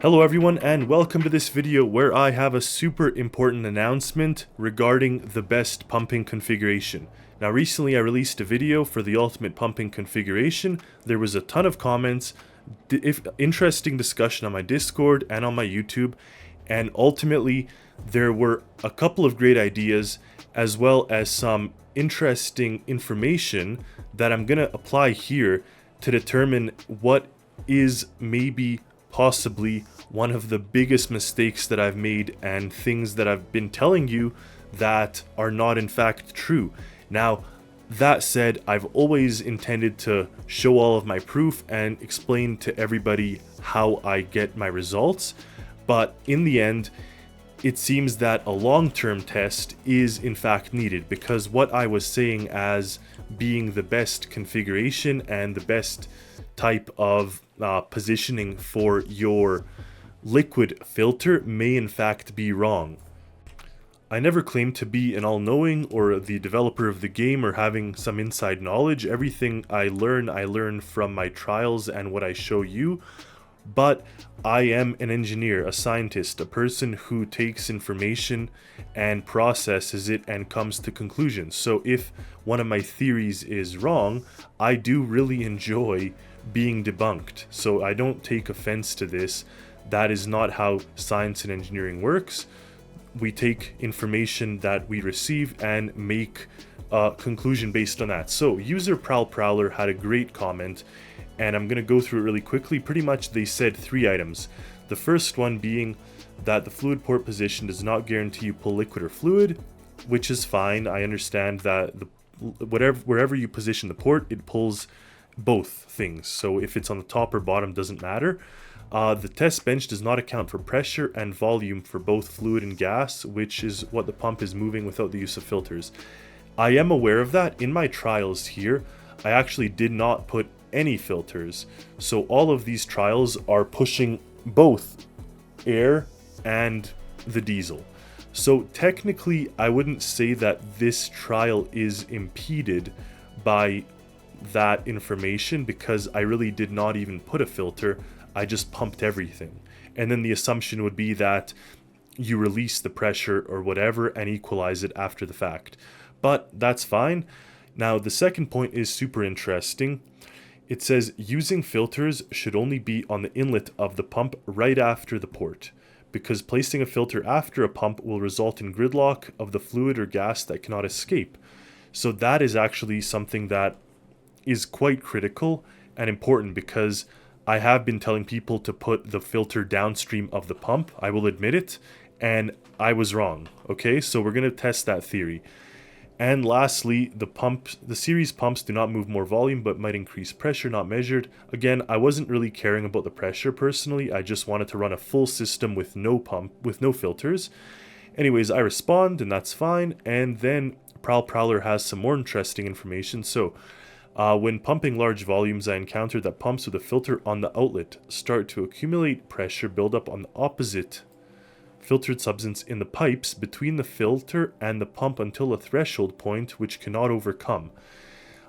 Hello everyone and welcome to this video where I have a super important announcement regarding the best pumping configuration. Now recently I released a video for the ultimate pumping configuration. There was a ton of comments, interesting discussion on my Discord and on my YouTube, and ultimately there were a couple of great ideas as well as some interesting information that I'm gonna apply here to determine what is maybe possibly one of the biggest mistakes that I've made and things that I've been telling you that are not in fact true. Now, that said, I've always intended to show all of my proof and explain to everybody how I get my results, but in the end, it seems that a long-term test is in fact needed, because what I was saying as being the best configuration and the best type of positioning for your liquid filter may in fact be wrong. I never claimed to be an all-knowing or the developer of the game or having some inside knowledge. Everything I learn from my trials and what I show you. But I am an engineer, a scientist, a person who takes information and processes it and comes to conclusions. So if one of my theories is wrong, I do really enjoy being debunked. So I don't take offense to this. That is not how science and engineering works. We take information that we receive and make a conclusion based on that. So user Prowler had a great comment, and I'm going to go through it really quickly. Pretty much they said 3 items. The first one being that the fluid port position does not guarantee you pull liquid or fluid, which is fine. I understand that wherever you position the port, it pulls both things. So if it's on the top or bottom, doesn't matter. The test bench does not account for pressure and volume for both fluid and gas, which is what the pump is moving without the use of filters. I am aware of that. In my trials here, I actually did not put any filters. So all of these trials are pushing both air and the diesel. So technically, I wouldn't say that this trial is impeded by that information, because I really did not even put a filter. I just pumped everything. And then the assumption would be that you release the pressure or whatever and equalize it after the fact. But that's fine. Now, the second point is super interesting. It says using filters should only be on the inlet of the pump right after the port, because placing a filter after a pump will result in gridlock of the fluid or gas that cannot escape. So that is actually something that is quite critical and important, because I have been telling people to put the filter downstream of the pump. I will admit it, and I was wrong. Okay, so we're going to test that theory. And lastly, the series pumps do not move more volume but might increase pressure, not measured. Again, I wasn't really caring about the pressure personally. I just wanted to run a full system with no filters. Anyways, I respond, and that's fine. And then Prowler has some more interesting information. So when pumping large volumes, I encountered that pumps with a filter on the outlet start to accumulate pressure buildup on the opposite filtered substance in the pipes between the filter and the pump until a threshold point which cannot overcome.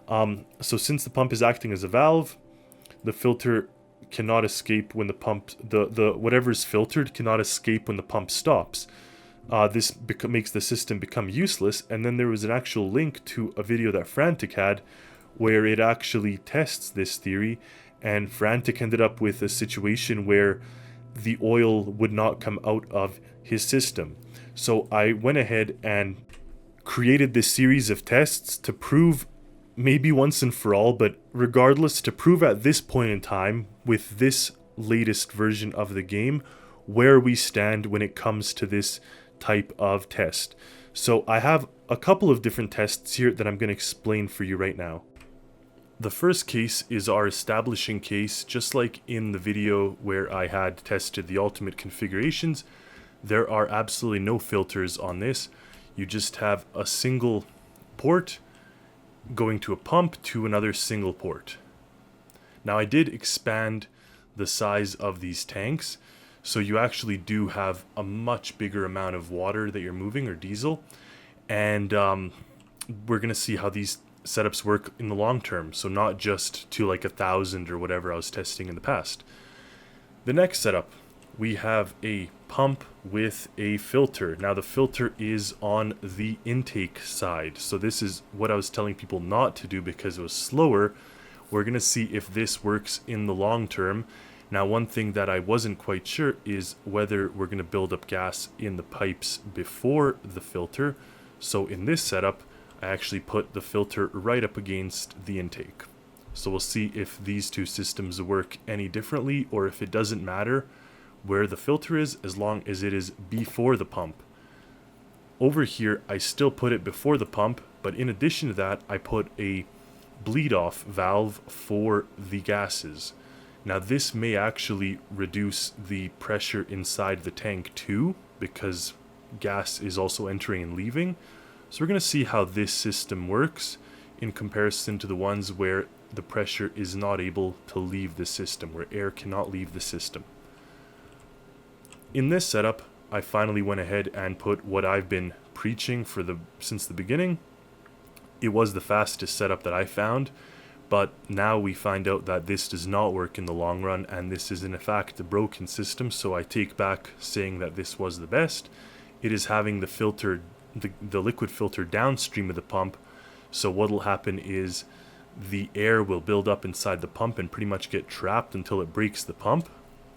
So since the pump is acting as a valve, the filter cannot escape when the pump, whatever's filtered cannot escape when the pump stops. This makes the system become useless. And then there was an actual link to a video that Frantic had where it actually tests this theory, and Frantic ended up with a situation where the oil would not come out of his system. So I went ahead and created this series of tests to prove, maybe once and for all, but regardless, to prove at this point in time with this latest version of the game where we stand when it comes to this type of test. So I have a couple of different tests here that I'm going to explain for you right now. The first case is our establishing case. Just like in the video where I had tested the ultimate configurations, there are absolutely no filters on this. You just have a single port going to a pump to another single port. Now, I did expand the size of these tanks, so you actually do have a much bigger amount of water that you're moving, or diesel, and we're going to see how these setups work in the long term, so not just to like 1,000 or whatever I was testing in the past. The next setup we have a pump with a filter. Now the filter is on the intake side. So this is what I was telling people not to do because it was slower. We're going to see if this works in the long term. Now one thing that I wasn't quite sure is whether we're going to build up gas in the pipes before the filter. So in this setup, I actually put the filter right up against the intake. So we'll see if these two systems work any differently or if it doesn't matter where the filter is as long as it is before the pump. Over here, I still put it before the pump, but in addition to that, I put a bleed off valve for the gases. Now this may actually reduce the pressure inside the tank too, because gas is also entering and leaving. So we're going to see how this system works in comparison to the ones where the pressure is not able to leave the system, where air cannot leave the system. In this setup, I finally went ahead and put what I've been preaching since the beginning. It was the fastest setup that I found, but now we find out that this does not work in the long run, and this is in fact a broken system, so I take back saying that this was the best. It is having the filter, the liquid filter downstream of the pump, so what will happen is the air will build up inside the pump and pretty much get trapped until it breaks the pump.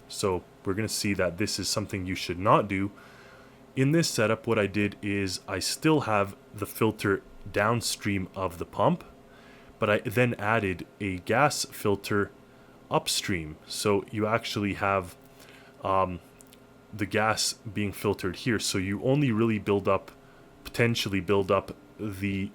So we're going to see that this is something you should not do. In this setup, what I did is I still have the filter downstream of the pump, but I then added a gas filter upstream. So you actually have the gas being filtered here. So you only really potentially build up the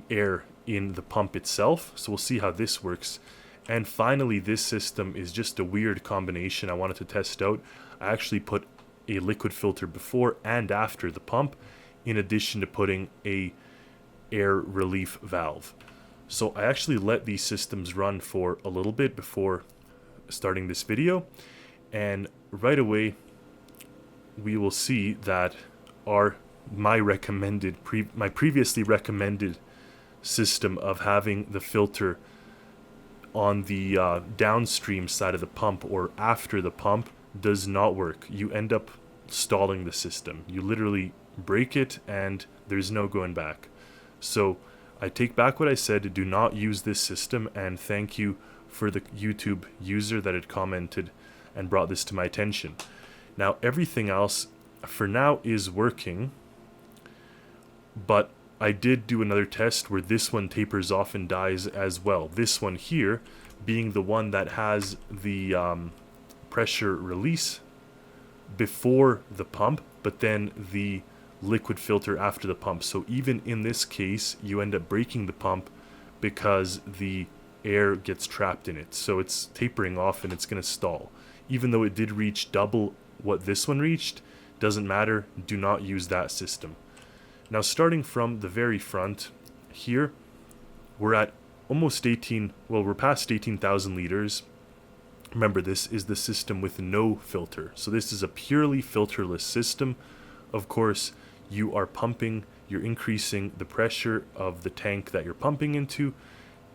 air in the pump itself. So we'll see how this works. And finally, this system is just a weird combination I wanted to test out. I actually put a liquid filter before and after the pump, in addition to putting a air relief valve. So I actually let these systems run for a little bit before starting this video, and right away we will see that my previously recommended system of having the filter on the downstream side of the pump or after the pump does not work. You end up stalling the system. You literally break it and there's no going back. So I take back what I said. Do not use this system, and thank you for the YouTube user that had commented and brought this to my attention. Now everything else for now is working, but I did do another test where this one tapers off and dies as well. This one here being the one that has the pressure release before the pump, but then the liquid filter after the pump. So even in this case, you end up breaking the pump because the air gets trapped in it. So it's tapering off and it's going to stall. Even though it did reach double what this one reached, doesn't matter. Do not use that system. Now starting from the very front here, we're at almost we're past 18,000 liters. Remember, this is the system with no filter. So this is a purely filterless system. Of course, you're increasing the pressure of the tank that you're pumping into,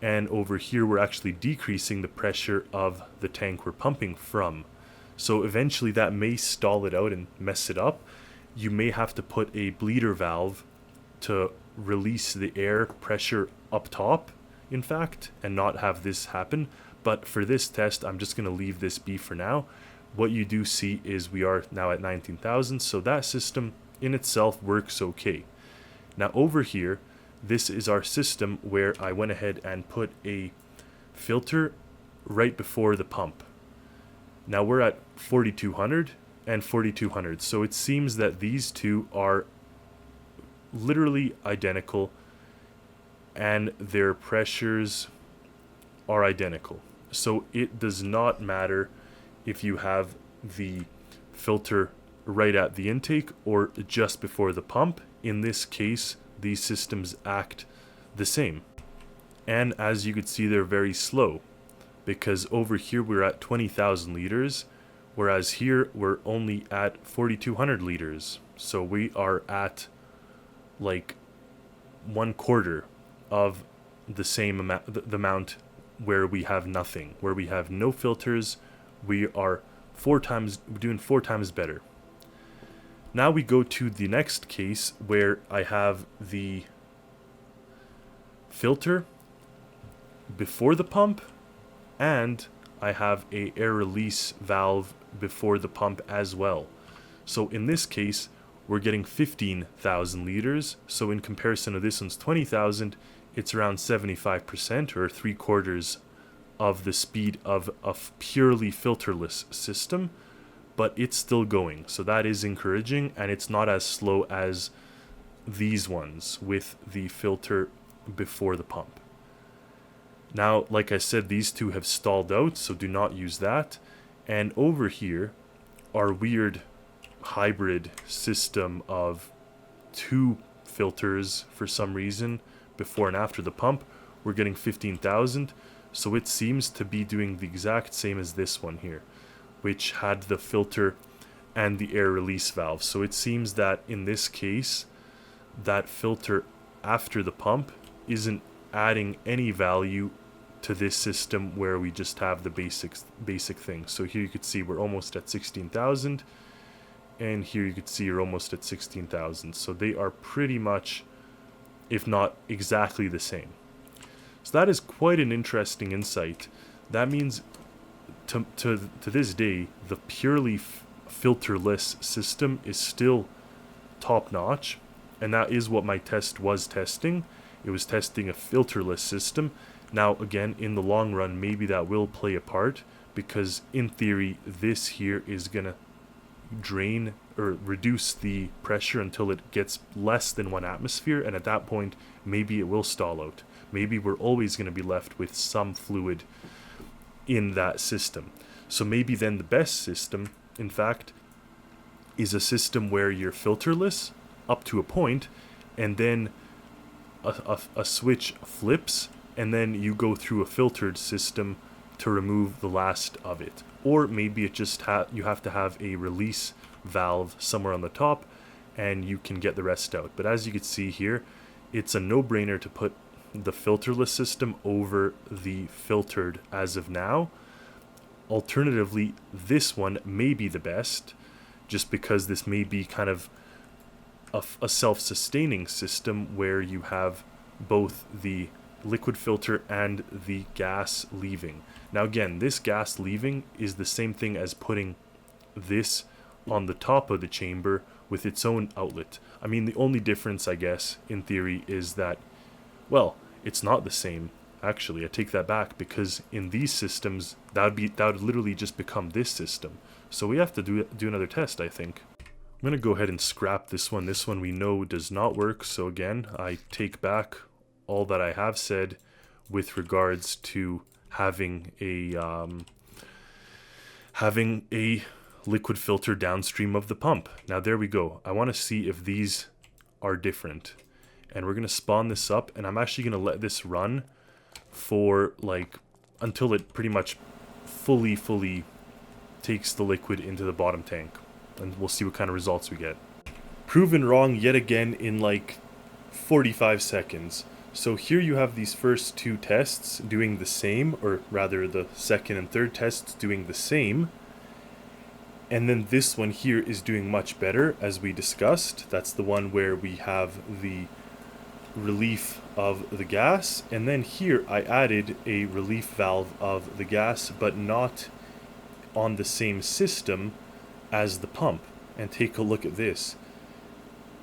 and over here we're actually decreasing the pressure of the tank we're pumping from. So eventually that may stall it out and mess it up. You may have to put a bleeder valve to release the air pressure up top, in fact, and not have this happen. But for this test, I'm just going to leave this be for now. What you do see is we are now at 19,000, so that system in itself works okay. Now over here, this is our system where I went ahead and put a filter right before the pump. Now we're at 4,200 and 4,200, so it seems that these two are literally identical and their pressures are identical. So it does not matter if you have the filter right at the intake or just before the pump. In this case, these systems act the same. And as you could see, they're very slow, because over here we're at 20,000 liters, whereas here we're only at 4,200 liters. So we are at like 1/4 of the same amount, the amount where we have nothing, where we have no filters. We are doing 4 times better. Now we go to the next case where I have the filter before the pump and I have a air release valve before the pump as well. So in this case, we're getting 15,000 liters. So in comparison to this one's 20,000, it's around 75% or 3/4 of the speed of a purely filterless system, but it's still going. So that is encouraging, and it's not as slow as these ones with the filter before the pump. Now, like I said, these two have stalled out, so do not use that. And over here, our weird hybrid system of 2 filters for some reason before and after the pump, we're getting 15,000. So it seems to be doing the exact same as this one here, which had the filter and the air release valve. So it seems that in this case, that filter after the pump isn't adding any value to this system where we just have the basic thing. So here you could see we're almost at 16,000, and here you could see you're almost at 16,000. So they are pretty much, if not exactly the same. So that is quite an interesting insight. That means to this day, the purely filterless system is still top notch, and that is what my test was testing. It was testing a filterless system. Now again, in the long run, maybe that will play a part, because in theory this here is gonna drain or reduce the pressure until it gets less than 1 atmosphere, and at that point maybe it will stall out. Maybe we're always going to be left with some fluid in that system. So maybe then the best system, in fact, is a system where you're filterless up to a point, and then a switch flips, and then you go through a filtered system to remove the last of it. Or maybe it just you have to have a release valve somewhere on the top, and you can get the rest out. But as you can see here, it's a no-brainer to put the filterless system over the filtered as of now. Alternatively, this one may be the best, just because this may be kind of a self-sustaining system where you have both the liquid filter and the gas leaving. Now again, this gas leaving is the same thing as putting this on the top of the chamber with its own outlet. I mean, the only difference, I guess, in theory, is that, well, it's not the same. Actually, I take that back, because in these systems, that would literally just become this system. So we have to do another test, I think. I'm going to go ahead and scrap this one. This one we know does not work. So again, I take back all that I have said with regards to having a liquid filter downstream of the pump. Now there we go. I want to see if these are different. And we're going to spawn this up, and I'm actually going to let this run for like until it pretty much fully takes the liquid into the bottom tank, and we'll see what kind of results we get. Proven wrong yet again in like 45 seconds. So here you have these first 2 tests doing the same, or rather the second and third tests doing the same, and then this one here is doing much better, as we discussed. That's the one where we have the relief of the gas, and then here I added a relief valve of the gas, but not on the same system as the pump. And take a look at this.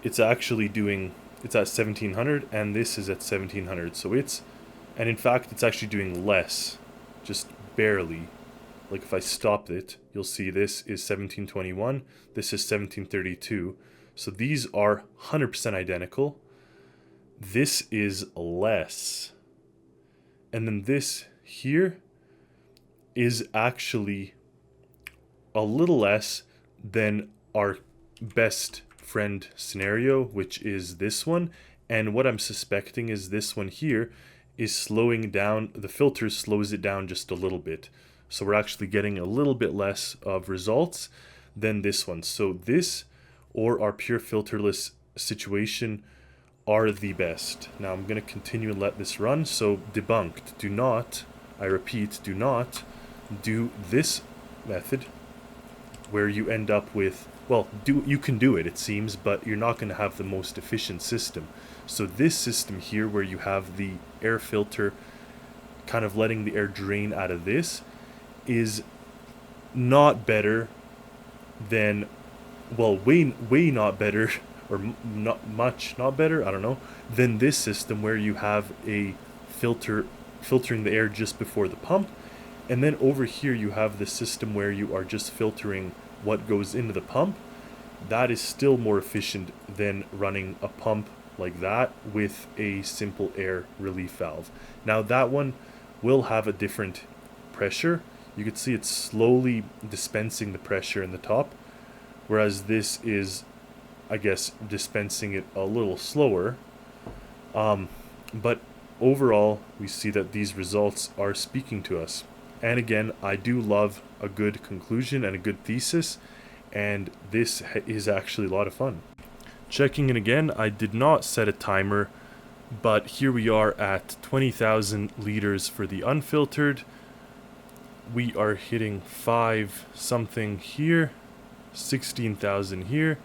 It's actually doing, it's at 1700, and this is at 1700. So and in fact it's actually doing less, just barely. Like if I stop it, you'll see this is 1721, this is 1732. So these are 100% identical. This is less. And then this here is actually a little less than our best friend scenario, which is this one. And what I'm suspecting is this one here is slowing down, the filter slows it down just a little bit. So we're actually getting a little bit less of results than this one. So this or our pure filterless situation are the best. Now I'm going to continue and let this run. So debunked. Do not, I repeat, do not do this method where you end up with, well, you can do it, it seems, but you're not going to have the most efficient system. So this system here, where you have the air filter kind of letting the air drain out of this, is not better than, well, way not better, or not much not better, I don't know, than this system where you have a filtering the air just before the pump. And then over here you have the system where you are just filtering what goes into the pump. That is still more efficient than running a pump like that with a simple air relief valve. Now that one will have a different pressure. You can see it's slowly dispensing the pressure in the top, whereas this is, I guess, dispensing it a little slower. But overall, we see that these results are speaking to us. And again, I do love a good conclusion and a good thesis, and this is actually a lot of fun. Checking in again, I did not set a timer, but here we are at 20,000 liters for the unfiltered. We are hitting 5 something here, 16,000 here,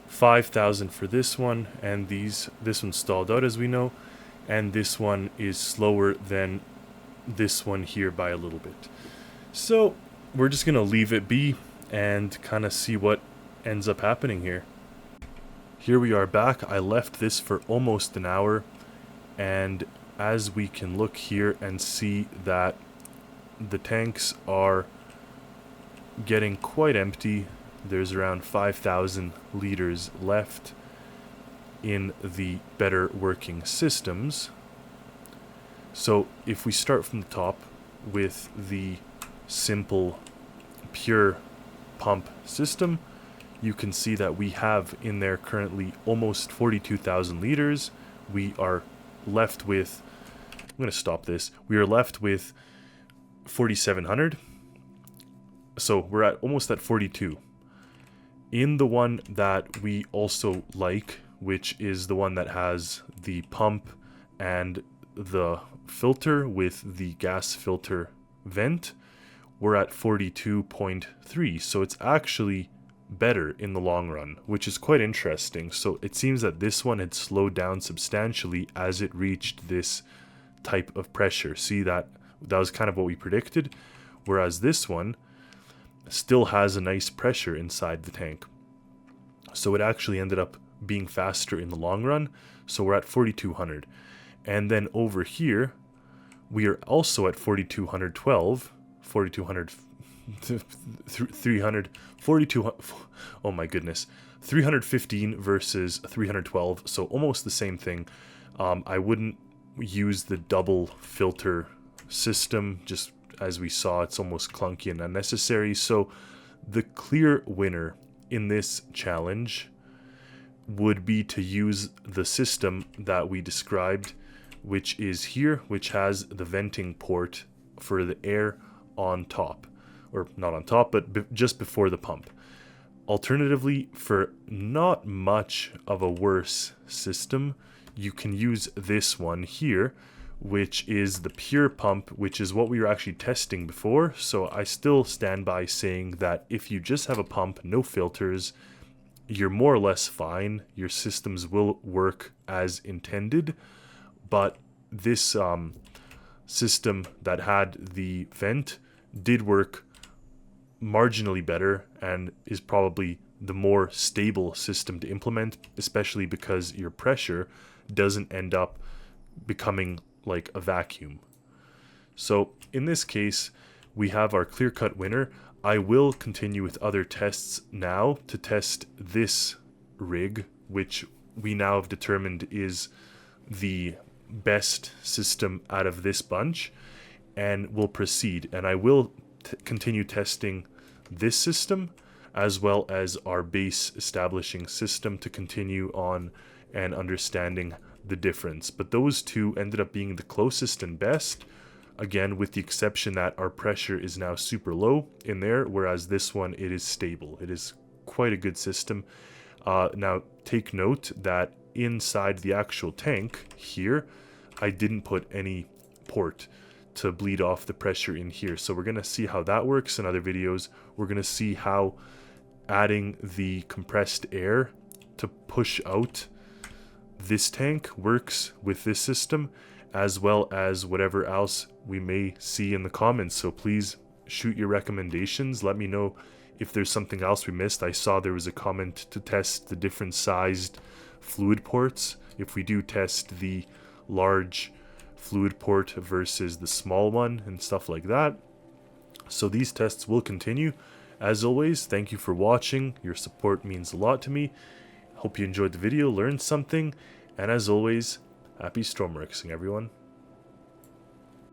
5,000 for this one, and this one stalled out, as we know, and this one is slower than this one here by a little bit. So we're just gonna leave it be and kind of see what ends up happening here. Here we are back. I left this for almost an hour, and as we can look here and see that the tanks are getting quite empty. There's around 5,000 liters left in the better working systems. So if we start from the top with the simple pure pump system, you can see that we have in there currently almost 42,000 liters. We are left with, I'm going to stop this, we are left with 4,700. So we're at almost at 42. In the one that we also like, which is the one that has the pump and the filter with the gas filter vent, we're at 42.3. So it's actually better in the long run, which is quite interesting. So it seems that this one had slowed down substantially as it reached this type of pressure. See, that was kind of what we predicted, whereas this one still has a nice pressure inside the tank. So it actually ended up being faster in the long run. So we're at 4,200. And then over here, we are also at 4,212, 4,200, 300, 42, oh my goodness, 315 versus 312. So almost the same thing. I wouldn't use the double filter system, just as we saw, it's almost clunky and unnecessary. So the clear winner in this challenge would be to use the system that we described, which is here, which has the venting port for the air on top, or not on top, but just before the pump. Alternatively, for not much of a worse system, you can use this one here, which is the pure pump, which is what we were actually testing before. So I still stand by saying that if you just have a pump, no filters, you're more or less fine. Your systems will work as intended. But this system that had the vent did work marginally better and is probably the more stable system to implement, especially because your pressure doesn't end up becoming like a vacuum. So in this case, we have our clear-cut winner. I will continue with other tests now to test this rig, which we now have determined is the best system out of this bunch, and we'll proceed. And I will continue testing this system as well as our base establishing system to continue on and understanding the difference. But those two ended up being the closest and best, again with the exception that our pressure is now super low in there, whereas this one, it is stable. It is quite a good system. Now take note that inside the actual tank here, I didn't put any port to bleed off the pressure in here. So we're going to see how that works in other videos. We're going to see how adding the compressed air to push out this tank works with this system, as well as whatever else we may see in the comments. So please shoot your recommendations. Let me know if there's something else we missed. I saw there was a comment to test the different sized fluid ports. If we do test the large fluid port versus the small one and stuff like that. So these tests will continue. As always, thank you for watching. Your support means a lot to me. Hope you enjoyed the video, learned something, and as always, happy Stormworksing, everyone.